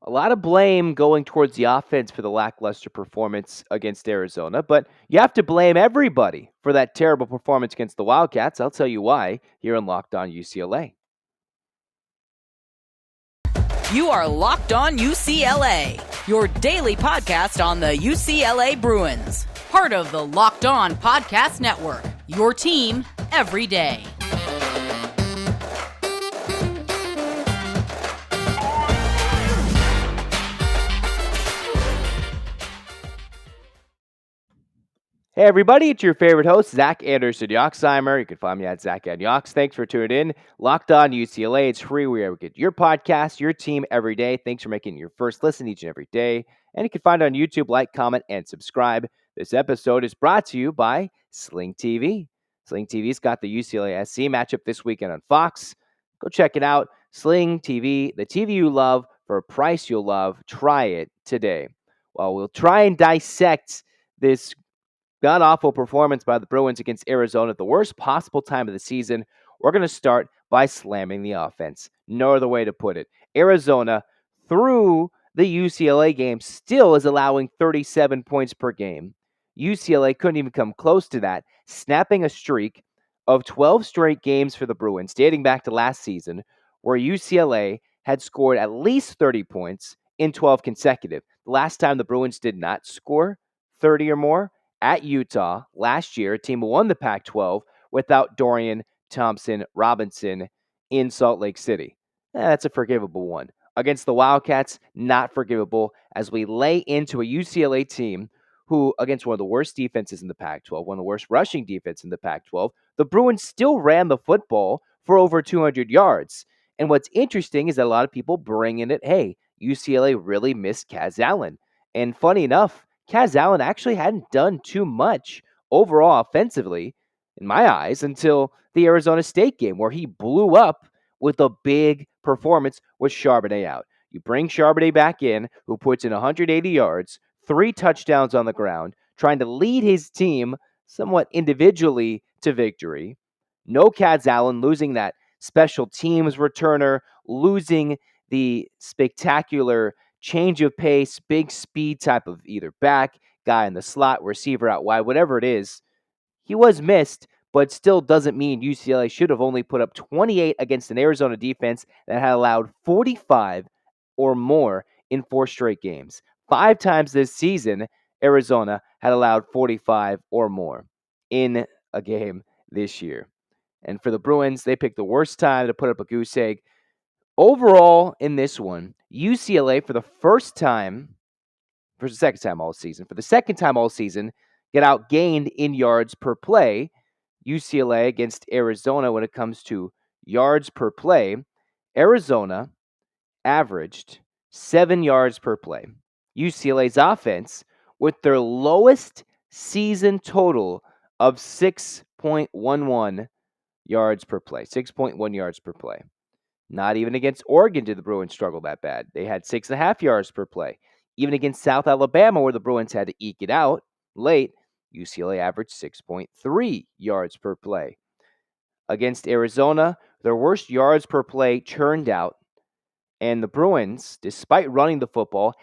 A lot of blame going towards the offense for the lackluster performance against Arizona, but you have to blame everybody for that terrible performance against the Wildcats. I'll tell you why here on Locked On UCLA. You are Locked On UCLA, your daily podcast on the UCLA Bruins. Part of the Locked On Podcast Network, your team every day. Hey, everybody, it's your favorite host, Zach Anderson-Yoxsimer. You can find me at Zach and Yox. Thanks for tuning in. Locked On UCLA. It's free wherever you get your podcast, your team every day. Thanks for making your first listen each and every day. And you can find it on YouTube, like, comment, and subscribe. This episode is brought to you by Sling TV. Sling TV's got the UCLA SC matchup this weekend on Fox. Go check it out. Sling TV, the TV you love for a price you'll love. Try it today. Well, we'll try and dissect this god-awful performance by the Bruins against Arizona at the worst possible time of the season. We're going to start by slamming the offense. No other way to put it. Arizona, through the UCLA game, still is allowing 37 points per game. UCLA couldn't even come close to that, snapping a streak of 12 straight games for the Bruins, dating back to last season, where UCLA had scored at least 30 points in 12 consecutive. The last time the Bruins did not score 30 or more, at Utah last year, a team who won the Pac-12 without Dorian Thompson-Robinson in Salt Lake City. That's a forgivable one. Against the Wildcats, not forgivable, as we lay into a UCLA team who, against one of the worst defenses in the Pac-12, one of the worst rushing defense in the Pac-12, the Bruins still ran the football for over 200 yards. And what's interesting is that a lot of people bring in it, hey, UCLA really missed Kaz Allen. And funny enough, Kaz Allen actually hadn't done too much overall offensively, in my eyes, until the Arizona State game, where he blew up with a big performance with Charbonnet out. You bring Charbonnet back in, who puts in 180 yards, 3 touchdowns on the ground, trying to lead his team somewhat individually to victory. No Kaz Allen, losing that special teams returner, losing the spectacular change of pace, big speed type of either back, guy in the slot, receiver out wide, whatever it is. He was missed, but still doesn't mean UCLA should have only put up 28 against an Arizona defense that had allowed 45 or more in 4 straight games. 5 times this season, Arizona had allowed 45 or more in a game this year. And for the Bruins, they picked the worst time to put up a goose egg. Overall, in this one, UCLA for the second time all season, get outgained in yards per play. UCLA against Arizona, when it comes to yards per play, Arizona averaged 7 yards per play. UCLA's offense, with their lowest season total of 6.11 yards per play, 6.1 yards per play. Not even against Oregon did the Bruins struggle that bad. They had 6.5 yards per play. Even against South Alabama, where the Bruins had to eke it out late, UCLA averaged 6.3 yards per play. Against Arizona, their worst yards per play churned out. And the Bruins, despite running the football,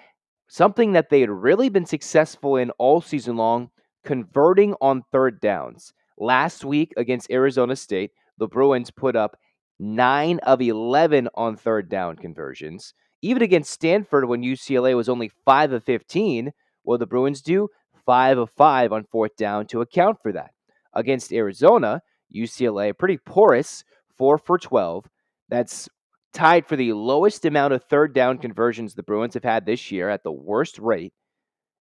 something that they had really been successful in all season long, converting on third downs. Last week against Arizona State, the Bruins put up 9 of 11 on third down conversions. Even against Stanford, when UCLA was only 5 of 15, what the Bruins do? 5 of 5 on fourth down to account for that. Against Arizona, UCLA, pretty porous, 4 for 12. That's tied for the lowest amount of third down conversions the Bruins have had this year at the worst rate.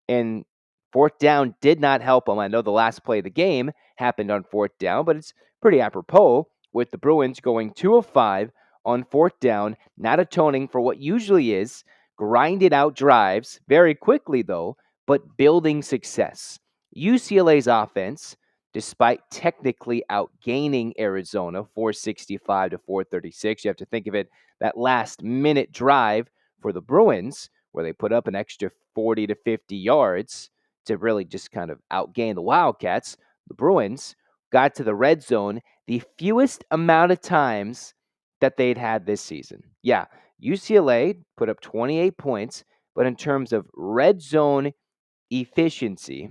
And fourth down did not help them. I know the last play of the game happened on fourth down, but it's pretty apropos with the Bruins going 2 of 5 on fourth down, not atoning for what usually is grinded out drives very quickly, though, but building success. UCLA's offense, despite technically outgaining Arizona 465 to 436, you have to think of it, that last minute drive for the Bruins, where they put up an extra 40 to 50 yards to really just kind of outgain the Wildcats. The Bruins got to the red zone the fewest amount of times that they'd had this season. Yeah, UCLA put up 28 points, but in terms of red zone efficiency,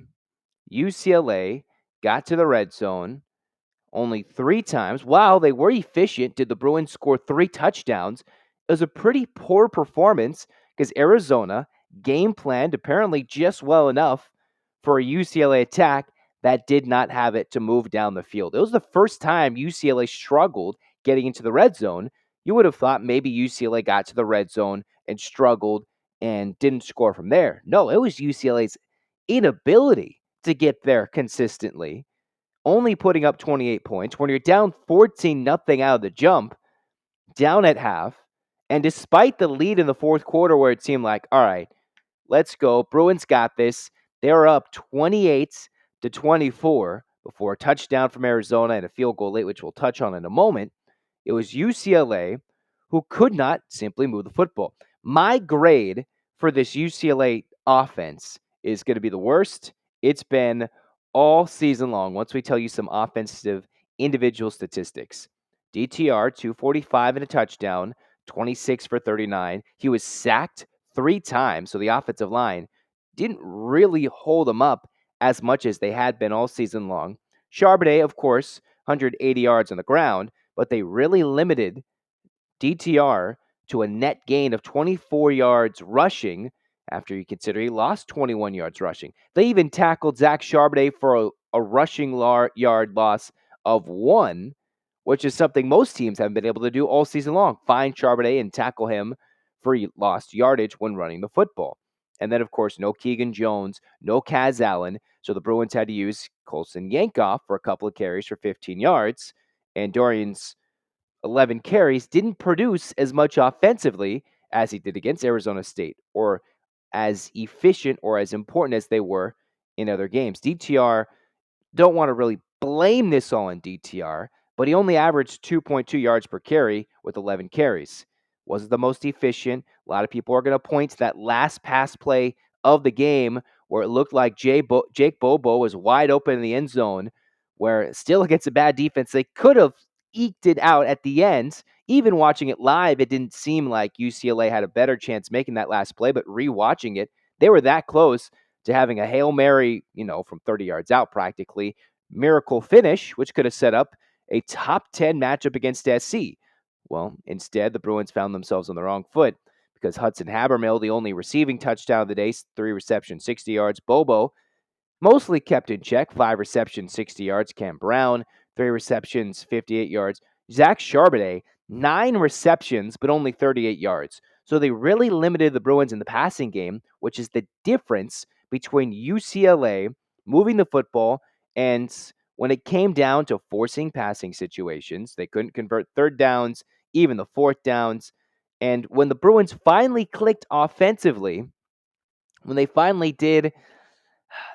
UCLA got to the red zone only 3 times. While they were efficient, did the Bruins score 3 touchdowns? It was a pretty poor performance because Arizona game planned apparently just well enough for a UCLA attack that did not have it to move down the field. It was the first time UCLA struggled getting into the red zone. You would have thought maybe UCLA got to the red zone and struggled and didn't score from there. No, it was UCLA's inability to get there consistently, only putting up 28 points when you're down 14 nothing out of the jump, down at half, and despite the lead in the fourth quarter where it seemed like, all right, let's go, Bruins got this. They were up 28-24 before a touchdown from Arizona and a field goal late, which we'll touch on in a moment. It was UCLA who could not simply move the football. My grade for this UCLA offense is going to be the worst it's been all season long. Once we tell you some offensive individual statistics, DTR 245 and a touchdown, 26 for 39. He was sacked 3 times, so the offensive line didn't really hold him up as much as they had been all season long. Charbonnet, of course, 180 yards on the ground, but they really limited DTR to a net gain of 24 yards rushing after you consider he lost 21 yards rushing. They even tackled Zach Charbonnet for a rushing yard loss of 1, which is something most teams haven't been able to do all season long. Find Charbonnet and tackle him for lost yardage when running the football. And then, of course, no Keegan Jones, no Kaz Allen. So the Bruins had to use Colson Yankoff for a couple of carries for 15 yards. And Dorian's 11 carries didn't produce as much offensively as he did against Arizona State, or as efficient or as important as they were in other games. DTR, don't want to really blame this all on DTR, but he only averaged 2.2 yards per carry with 11 carries. Wasn't the most efficient. A lot of people are going to point to that last pass play of the game where it looked like Jake Bobo was wide open in the end zone, where still against a bad defense, they could have eked it out at the end. Even watching it live, it didn't seem like UCLA had a better chance making that last play, but rewatching it, they were that close to having a Hail Mary, from 30 yards out practically, miracle finish, which could have set up a top 10 matchup against SC. Well, instead, the Bruins found themselves on the wrong foot because Hudson Habermill, the only receiving touchdown of the day, 3 receptions, 60 yards. Bobo, mostly kept in check, 5 receptions, 60 yards. Cam Brown, 3 receptions, 58 yards. Zach Charbonnet, 9 receptions, but only 38 yards. So they really limited the Bruins in the passing game, which is the difference between UCLA moving the football and when it came down to forcing passing situations. They couldn't convert third downs, even the fourth downs. And when the Bruins finally clicked offensively, when they finally did,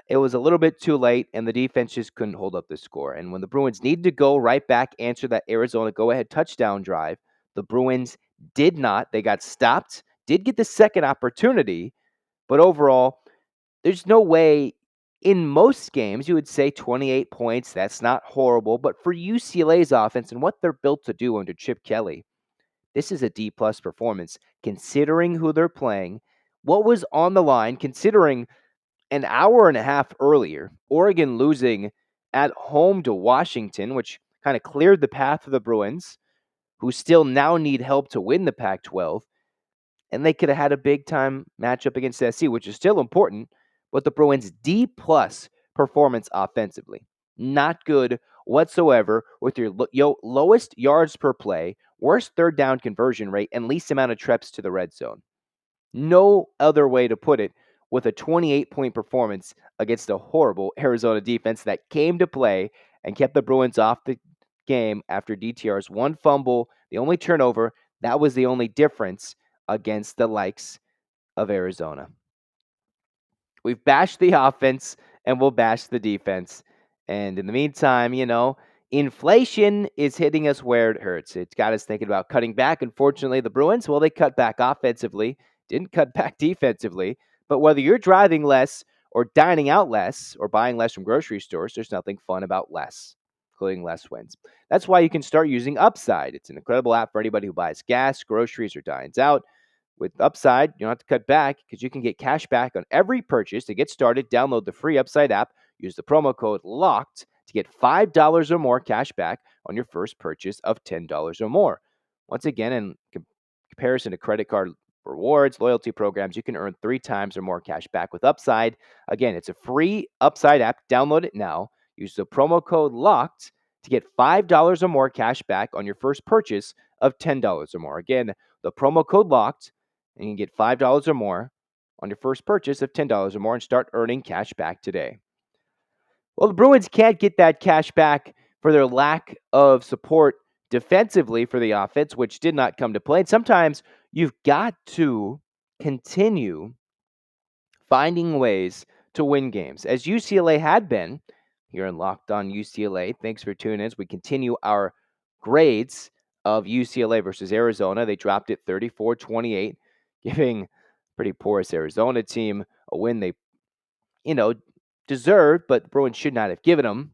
it was a little bit too late, and the defense just couldn't hold up the score. And when the Bruins needed to go right back, answer that Arizona go-ahead touchdown drive, the Bruins did not. They got stopped, did get the second opportunity, but overall, there's no way in most games you would say 28 points. That's not horrible. But for UCLA's offense and what they're built to do under Chip Kelly, this is a D-plus performance, considering who they're playing, what was on the line, considering an hour and a half earlier, Oregon losing at home to Washington, which kind of cleared the path for the Bruins, who still now need help to win the Pac-12. And they could have had a big-time matchup against SC, which is still important, but the Bruins' D-plus performance offensively. Not good whatsoever with your lowest yards per play, worst third down conversion rate, and least amount of trips to the red zone. No other way to put it, with a 28-point performance against a horrible Arizona defense that came to play and kept the Bruins off the game after DTR's one fumble, the only turnover. That was the only difference against the likes of Arizona. We've bashed the offense and we'll bash the defense. And in the meantime, inflation is hitting us where it hurts. It's got us thinking about cutting back. Unfortunately, the Bruins, well, they cut back offensively, didn't cut back defensively. But whether you're driving less or dining out less or buying less from grocery stores, there's nothing fun about less. including less wins. That's why you can start using Upside. It's an incredible app for anybody who buys gas, groceries, or dines out. With Upside, you don't have to cut back because you can get cash back on every purchase. To get started, download the free Upside app. Use the promo code LOCKED to get $5 or more cash back on your first purchase of $10 or more. Once again, in comparison to credit card rewards, loyalty programs, you can earn 3 times or more cash back with Upside. Again, it's a free Upside app. Download it now. Use the promo code LOCKED to get $5 or more cash back on your first purchase of $10 or more. Again, the promo code LOCKED, and you can get $5 or more on your first purchase of $10 or more and start earning cash back today. Well, the Bruins can't get that cash back for their lack of support defensively for the offense, which did not come to play. And sometimes you've got to continue finding ways to win games, as UCLA had been here in Locked On UCLA. Thanks for tuning in as we continue our grades of UCLA versus Arizona. They dropped it 34-28, giving a pretty porous Arizona team a win they, deserved, but the Bruins should not have given them.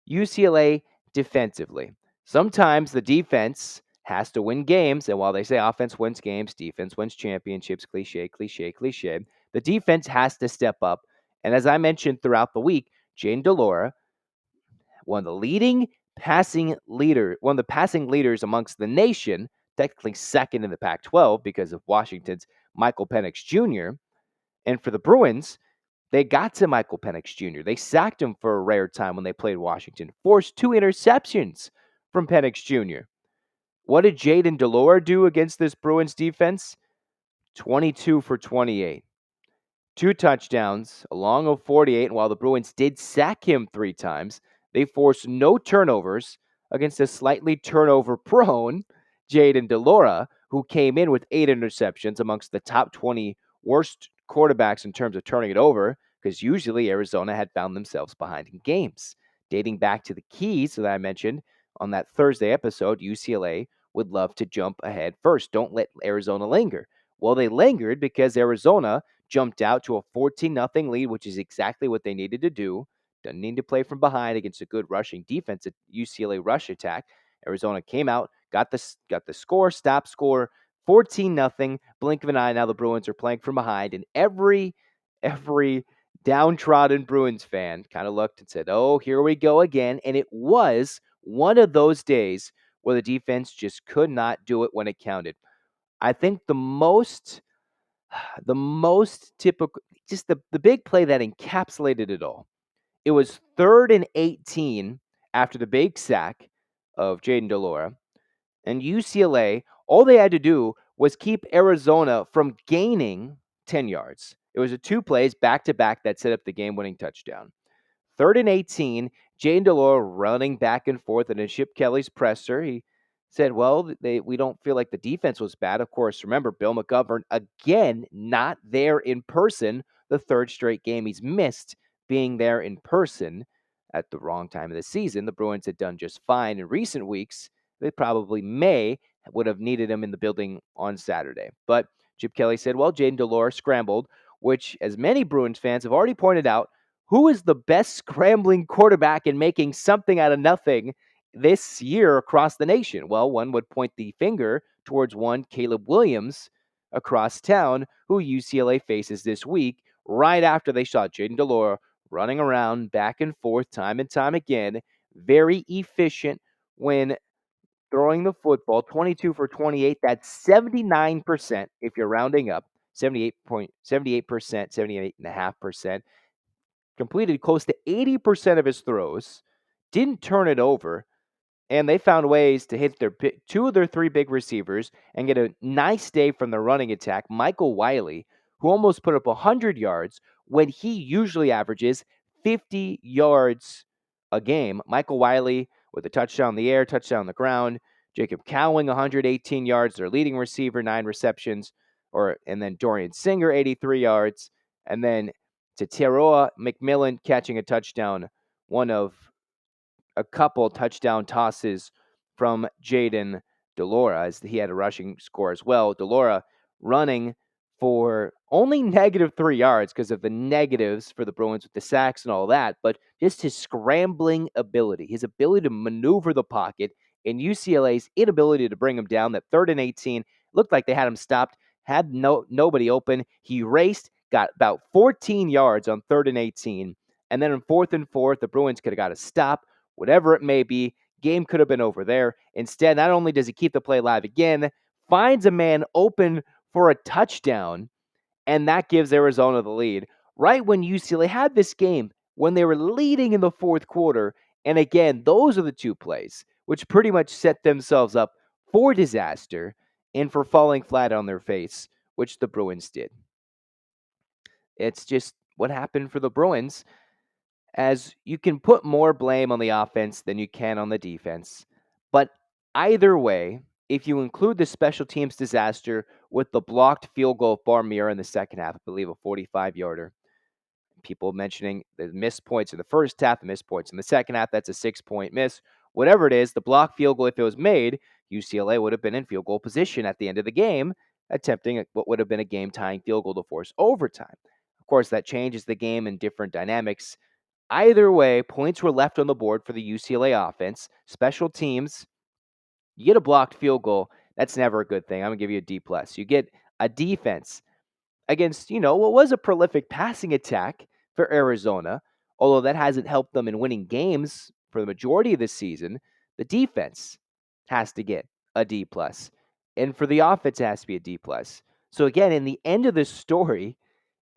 UCLA defensively. Sometimes the defense has to win games, and while they say offense wins games, defense wins championships, cliche, cliche, cliche, the defense has to step up. And as I mentioned throughout the week, Jane DeLora, one of the passing leaders amongst the nation, technically second in the Pac-12 because of Washington's Michael Penix Jr. And for the Bruins, they got to Michael Penix Jr. They sacked him for a rare time when they played Washington, forced 2 interceptions from Penix Jr. What did Jaden DeLore do against this Bruins defense? 22 for 28. 2 touchdowns, along of 48. And while the Bruins did sack him 3 times, they forced no turnovers against a slightly turnover-prone Jaden DeLora, who came in with 8 interceptions, amongst the top 20 worst quarterbacks in terms of turning it over, because usually Arizona had found themselves behind in games. Dating back to the keys that I mentioned on that Thursday episode, UCLA would love to jump ahead first. Don't let Arizona linger. Well, they lingered because Arizona jumped out to a 14-0 lead, which is exactly what they needed to do. Doesn't need to play from behind against a good rushing defense at UCLA rush attack. Arizona came out, got the score, stop score, 14-0. Blink of an eye, now the Bruins are playing from behind, and every downtrodden Bruins fan kind of looked and said, "Oh, here we go again." And it was one of those days where the defense just could not do it when it counted. I think the most typical, just the big play that encapsulated it all. It was 3rd and 18 after the big sack of Jaden DeLora. And UCLA, all they had to do was keep Arizona from gaining 10 yards. It was 2 plays back-to-back that set up the game-winning touchdown. 3rd and 18, Jane DeLore running back and forth, and in Chip Kelly's presser, he said, well, we don't feel like the defense was bad. Of course, remember, Bill McGovern, again, not there in person, the 3rd straight game he's missed being there in person at the wrong time of the season. The Bruins had done just fine in recent weeks. They probably would have needed him in the building on Saturday. But Chip Kelly said, well, Jaden DeLore scrambled, which, as many Bruins fans have already pointed out, who is the best scrambling quarterback in making something out of nothing this year across the nation? Well, one would point the finger towards one Caleb Williams across town, who UCLA faces this week, right after they saw Jaden DeLore running around back and forth time and time again, very efficient when throwing the football, 22 for 28. That's 79% if you're rounding up, 78%, 78.5%. Completed close to 80% of his throws, didn't turn it over, and they found ways to hit 2 of their 3 big receivers and get a nice day from the running attack. Michael Wiley, who almost put up 100 yards when he usually averages 50 yards a game. Michael Wiley with a touchdown in the air, touchdown on the ground. Jacob Cowling, 118 yards, their leading receiver, 9 receptions. And then Dorian Singer, 83 yards. And then to Teroa McMillan catching a touchdown, one of a couple touchdown tosses from Jaden DeLora, as he had a rushing score as well. DeLora running for Only negative 3 yards because of the negatives for the Bruins with the sacks and all that, but just his scrambling ability, his ability to maneuver the pocket, and UCLA's inability to bring him down. That 3rd and 18 looked like they had him stopped, had nobody open. He raced, got about 14 yards on 3rd and 18, and then on 4th and 4, the Bruins could have got a stop, whatever it may be. Game could have been over there. Instead, not only does he keep the play alive again, finds a man open for a touchdown, and that gives Arizona the lead. Right when UCLA had this game, when they were leading in the 4th quarter. And again, those are the two plays which pretty much set themselves up for disaster and for falling flat on their face, which the Bruins did. It's just what happened for the Bruins, as you can put more blame on the offense than you can on the defense. But either way, if you include the special teams disaster with the blocked field goal of Barmir in the second half, I believe a 45-yarder, people mentioning the missed points in the first half, the missed points in the second half, that's a 6-point miss. Whatever it is, the blocked field goal, if it was made, UCLA would have been in field goal position at the end of the game, attempting what would have been a game-tying field goal to force overtime. Of course, that changes the game in different dynamics. Either way, points were left on the board for the UCLA offense. Special teams, you get a blocked field goal, that's never a good thing. I'm going to give you a D+. You get a defense against, what was a prolific passing attack for Arizona, although that hasn't helped them in winning games for the majority of the season. The defense has to get a D+. And for the offense, it has to be a D+. So again, in the end of this story,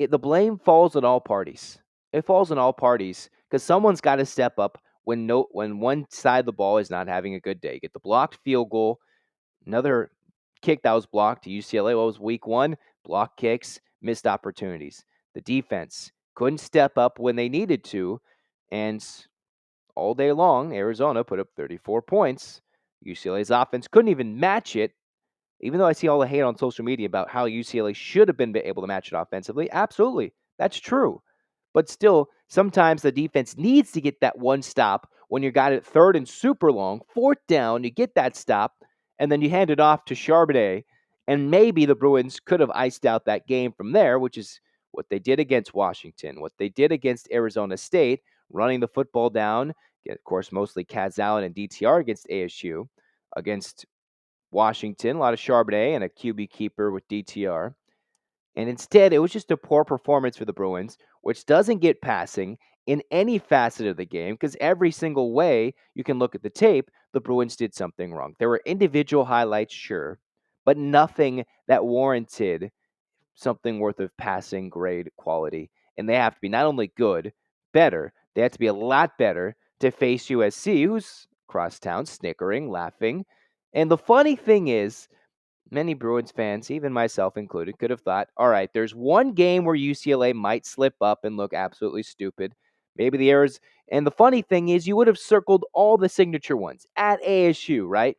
the blame falls on all parties. It falls on all parties because someone's got to step up when one side of the ball is not having a good day. Get the blocked field goal, another kick that was blocked to UCLA. What was week 1? Block kicks, missed opportunities. The defense couldn't step up when they needed to, and all day long, Arizona put up 34 points. UCLA's offense couldn't even match it. Even though I see all the hate on social media about how UCLA should have been able to match it offensively, absolutely, that's true. But still, sometimes the defense needs to get that one stop when you got it 3rd and super long, 4th down, you get that stop, and then you hand it off to Charbonnet, and maybe the Bruins could have iced out that game from there, which is what they did against Washington, what they did against Arizona State, running the football down, of course, mostly Kaz Allen and DTR against ASU, against Washington, a lot of Charbonnet and a QB keeper with DTR. And instead, it was just a poor performance for the Bruins, which doesn't get passing in any facet of the game because every single way you can look at the tape, the Bruins did something wrong. There were individual highlights, sure, but nothing that warranted something worth of passing grade quality. And they have to be not only good, better, they have to be a lot better to face USC, who's across town snickering, laughing. And the funny thing is, many Bruins fans, even myself included, could have thought, all right, there's one game where UCLA might slip up and look absolutely stupid. Maybe the errors. And the funny thing is, you would have circled all the signature ones at ASU, right?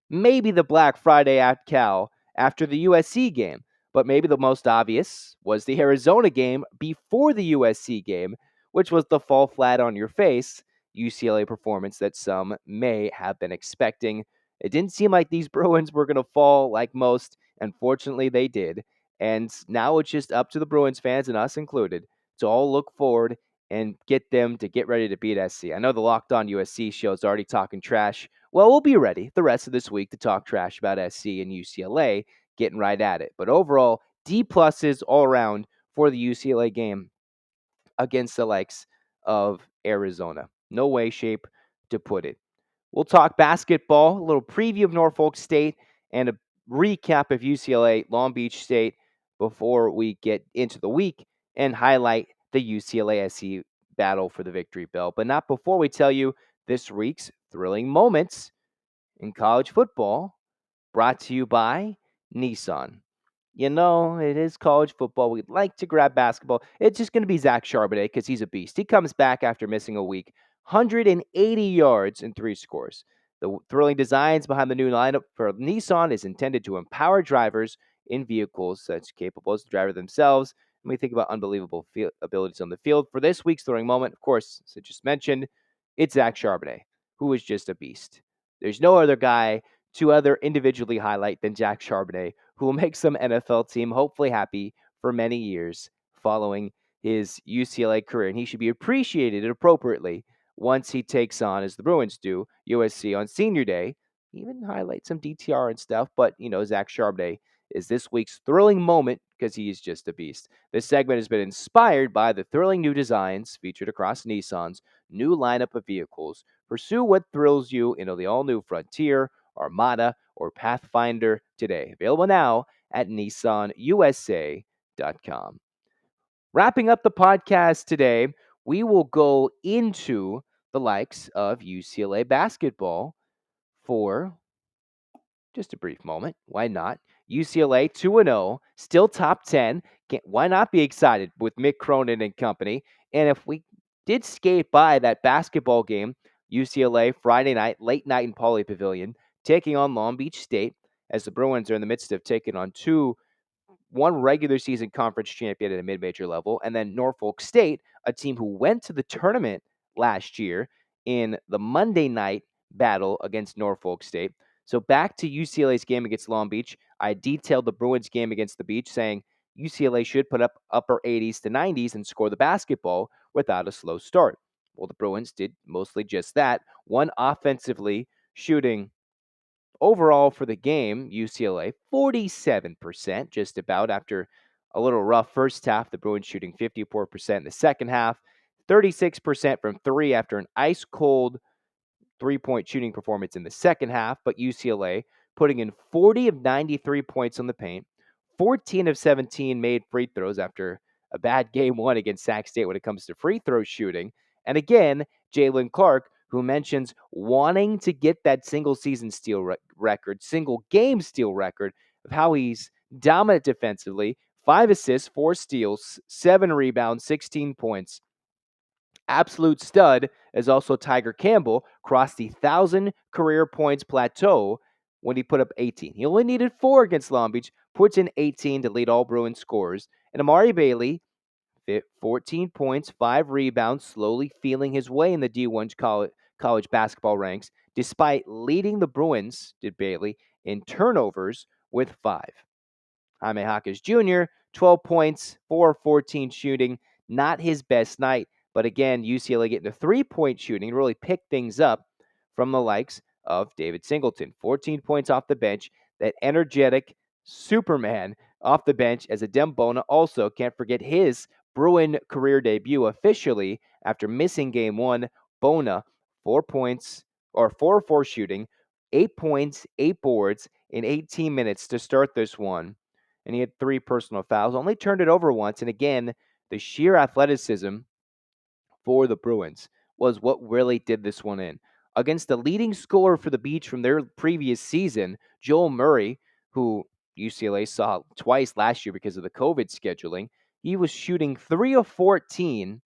Maybe the Black Friday at Cal after the USC game, but maybe the most obvious was the Arizona game before the USC game, which was the fall flat on your face UCLA performance that some may have been expecting. It didn't seem like these Bruins were going to fall like most. Unfortunately, they did. And now it's just up to the Bruins fans and us included to all look forward and get them to get ready to beat SC. I know the Locked On USC show is already talking trash. Well, we'll be ready the rest of this week to talk trash about SC and UCLA, getting right at it. But overall, D pluses all around for the UCLA game against the likes of Arizona. No way, shape to put it. We'll talk basketball, a little preview of Norfolk State, and a recap of UCLA Long Beach State before we get into the week and highlight the UCLA SC battle for the victory bell. But not before we tell you this week's thrilling moments in college football, brought to you by Nissan. It is college football. We'd like to grab basketball. It's just going to be Zach Charbonnet because he's a beast. He comes back after missing a week, 180 yards and 3 scores. The thrilling designs behind the new lineup for Nissan is intended to empower drivers in vehicles such capable as the driver themselves. And we think about unbelievable abilities on the field. For this week's thrilling moment, of course, as I just mentioned, it's Zach Charbonnet, who is just a beast. There's no other guy to other individually highlight than Jack Charbonnet, who will make some NFL team hopefully happy for many years following his UCLA career, and he should be appreciated appropriately once he takes on, as the Bruins do, USC on senior day. Even highlight some DTR and stuff, but, Zach Charbonnet is this week's thrilling moment because he is just a beast. This segment has been inspired by the thrilling new designs featured across Nissan's new lineup of vehicles. Pursue what thrills you in the all-new Frontier, Armada, or Pathfinder today. Available now at nissanusa.com. Wrapping up the podcast today, we will go into the likes of UCLA basketball for just a brief moment. Why not? UCLA 2-0, still top 10. Why not be excited with Mick Cronin and company? And if we did skate by that basketball game, UCLA Friday night, late night in Pauley Pavilion, taking on Long Beach State, as the Bruins are in the midst of taking on one regular season conference champion at a mid-major level, and then Norfolk State, a team who went to the tournament last year in the Monday night battle against Norfolk State. So back to UCLA's game against Long Beach. I detailed the Bruins game against the Beach, saying UCLA should put up upper 80s to 90s and score the basketball without a slow start. Well, the Bruins did mostly just that. One offensively, shooting overall for the game, UCLA 47%, just about, after a little rough first half. The Bruins shooting 54% in the second half, 36% from three after an ice cold three-point shooting performance in the second half, but UCLA putting in 40 of 93 points on the paint, 14 of 17 made free throws after a bad game one against Sac State when it comes to free throw shooting. And again, Jalen Clark, who mentions wanting to get that single season steal record, single game steal record, of how he's dominant defensively, 5 assists, 4 steals, 7 rebounds, 16 points. Absolute stud is also Tiger Campbell, crossed the 1,000 career points plateau when he put up 18. He only needed 4 against Long Beach, puts in 18 to lead all Bruins scorers. And Amari Bailey, 14 points, 5 rebounds, slowly feeling his way in the D1 college basketball ranks, despite leading the Bruins, did Bailey, in turnovers with 5. Jaime Jaquez Jr., 12 points, 4 of 14 shooting, not his best night. But again, UCLA getting the three-point shooting and really picked things up from the likes of David Singleton. 14 points off the bench. That energetic Superman off the bench, as Adem Bona also can't forget his Bruin career debut officially after missing game one. Bona, 4 points, or 4 of 4 shooting, 8 points, 8 boards in 18 minutes to start this one. And he had 3 personal fouls, only turned it over once. And again, the sheer athleticism for the Bruins was what really did this one in. Against the leading scorer for the Beach from their previous season, Joel Murray, who UCLA saw twice last year because of the COVID scheduling, he was shooting 3 of 14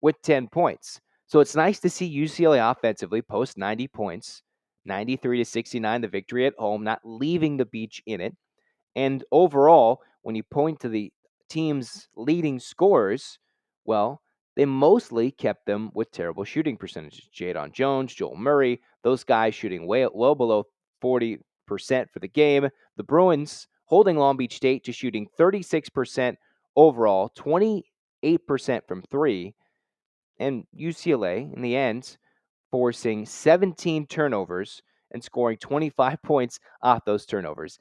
with 10 points. So it's nice to see UCLA offensively post 90 points, 93 to 69, the victory at home, not leaving the Beach in it. And overall, when you point to the team's leading scorers, well, they mostly kept them with terrible shooting percentages. Jadon Jones, Joel Murray, those guys shooting well below 40% for the game. The Bruins holding Long Beach State to shooting 36% overall, 28% from three. And UCLA, in the end, forcing 17 turnovers and scoring 25 points off those turnovers.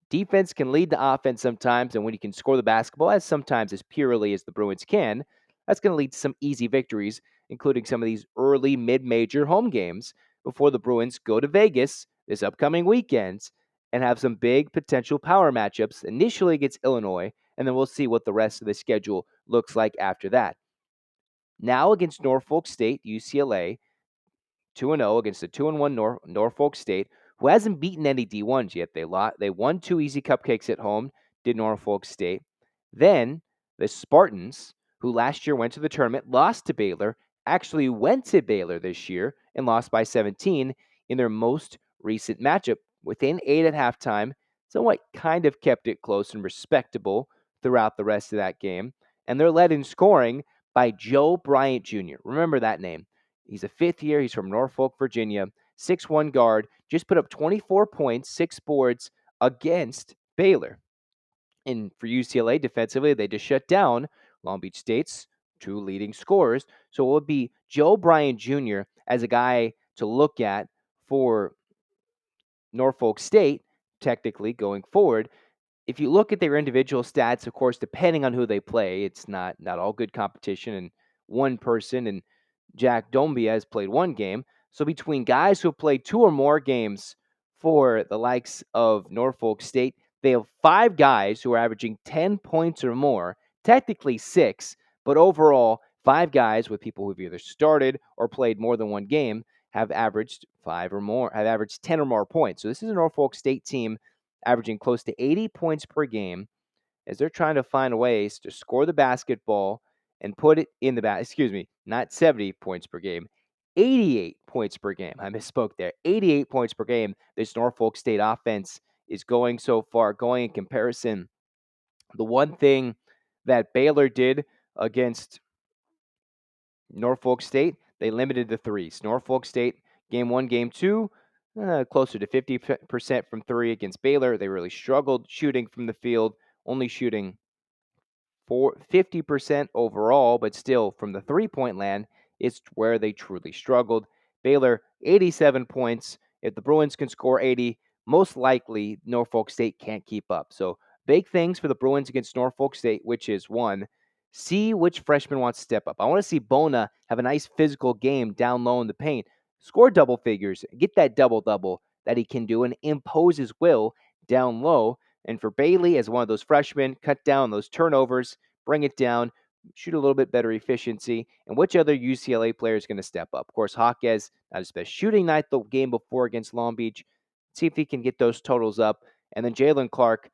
Defense can lead the offense sometimes, and when you can score the basketball, as purely as the Bruins can, that's going to lead to some easy victories, including some of these early mid-major home games before the Bruins go to Vegas this upcoming weekend and have some big potential power matchups, initially against Illinois, and then we'll see what the rest of the schedule looks like after that. Now against Norfolk State, UCLA 2-0 against the 2-1 Norfolk State, who hasn't beaten any D1s yet. They won 2 easy cupcakes at home, did Norfolk State. Then the Spartans, who last year went to the tournament, lost to Baylor, actually went to Baylor this year and lost by 17 in their most recent matchup. Within 8 at halftime, somewhat kind of kept it close and respectable throughout the rest of that game. And they're led in scoring by Joe Bryant Jr. Remember that name. He's a fifth year. He's from Norfolk, Virginia. 6'1 guard. Just put up 24 points, 6 boards against Baylor. And for UCLA defensively, they just shut down Long Beach State's two leading scorers. So it would be Joe Bryant Jr. as a guy to look at for Norfolk State, technically going forward. If you look at their individual stats, of course, depending on who they play, it's not all good competition. And one person and Jack Dombia has played one game. So between guys who have played two or more games for the likes of Norfolk State, they have five guys who are averaging 10 points or more, technically six, but overall, five guys with people who've either started or played more than one game have averaged have averaged 10 or more points. So this is a Norfolk State team averaging close to 80 points per game as they're trying to find ways to score the basketball and put it in the not 70 points per game, 88 points per game. I misspoke there. 88 points per game. This Norfolk State offense is going so far, going in comparison. The one thing that Baylor did against Norfolk State, they limited the threes. Norfolk State, game one, game two, closer to 50% from three against Baylor. They really struggled shooting from the field, only shooting 50% overall, but still from the three-point land, it's where they truly struggled. Baylor, 87 points. If the Bruins can score 80, most likely Norfolk State can't keep up. So big things for the Bruins against Norfolk State, which is one, see which freshman wants to step up. I want to see Bona have a nice physical game down low in the paint, score double figures, get that double-double that he can do, and impose his will down low. And for Bailey, as one of those freshmen, cut down those turnovers, bring it down, shoot a little bit better efficiency. And which other UCLA player is going to step up? Of course, Jaquez, not his best shooting night the game before against Long Beach. See if he can get those totals up. And then Jalen Clark,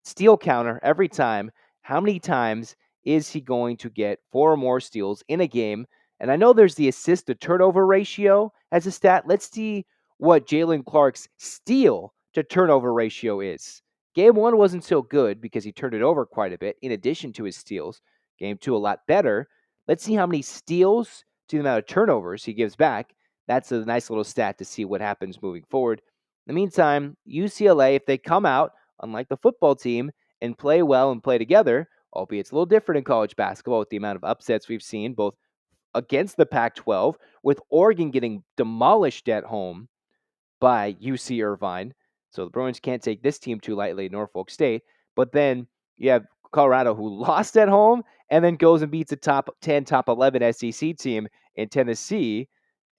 steal counter every time. How many times is he going to get four or more steals in a game? And I know there's the assist to turnover ratio as a stat. Let's see what Jalen Clark's steal to turnover ratio is. Game one wasn't so good because he turned it over quite a bit in addition to his steals. Game two, a lot better. Let's see how many steals to the amount of turnovers he gives back. That's a nice little stat to see what happens moving forward. In the meantime, UCLA, if they come out unlike the football team, and play well and play together, albeit it's a little different in college basketball with the amount of upsets we've seen, both against the Pac 12, with Oregon getting demolished at home by UC Irvine. So the Bruins can't take this team too lightly, Norfolk State. But then you have Colorado, who lost at home and then goes and beats a top 10, top 11 SEC team in Tennessee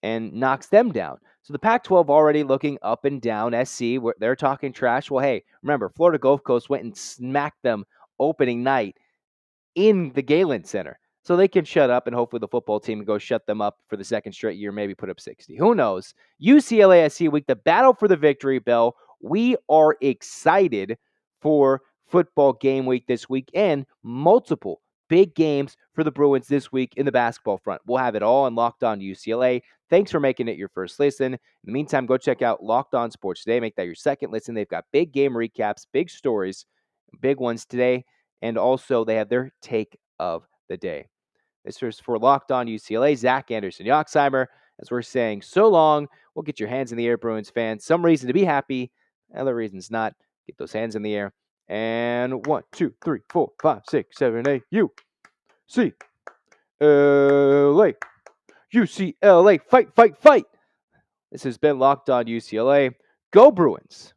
and knocks them down. So the Pac-12 already looking up and down. SC, where they're talking trash. Well, hey, remember, Florida Gulf Coast went and smacked them opening night in the Galen Center. So they can shut up, and hopefully the football team can go shut them up for the second straight year, maybe put up 60. Who knows? UCLA SC week, the battle for the victory bell. We are excited for football game week this week and multiple big games for the Bruins this week in the basketball front. We'll have it all on Locked On UCLA. Thanks for making it your first listen. In the meantime, go check out Locked On Sports Today. Make that your second listen. They've got big game recaps, big stories, big ones today. And also, they have their take of the day. This is for Locked On UCLA, Zach Anderson-Yoxsimer. As we're saying, so long. We'll get your hands in the air, Bruins fans. Some reason to be happy, other reasons not. Get those hands in the air. And 1, 2, 3, 4, 5, 6, 7, 8. UCLA. UCLA. Fight, fight, fight. This has been Locked On UCLA. Go Bruins.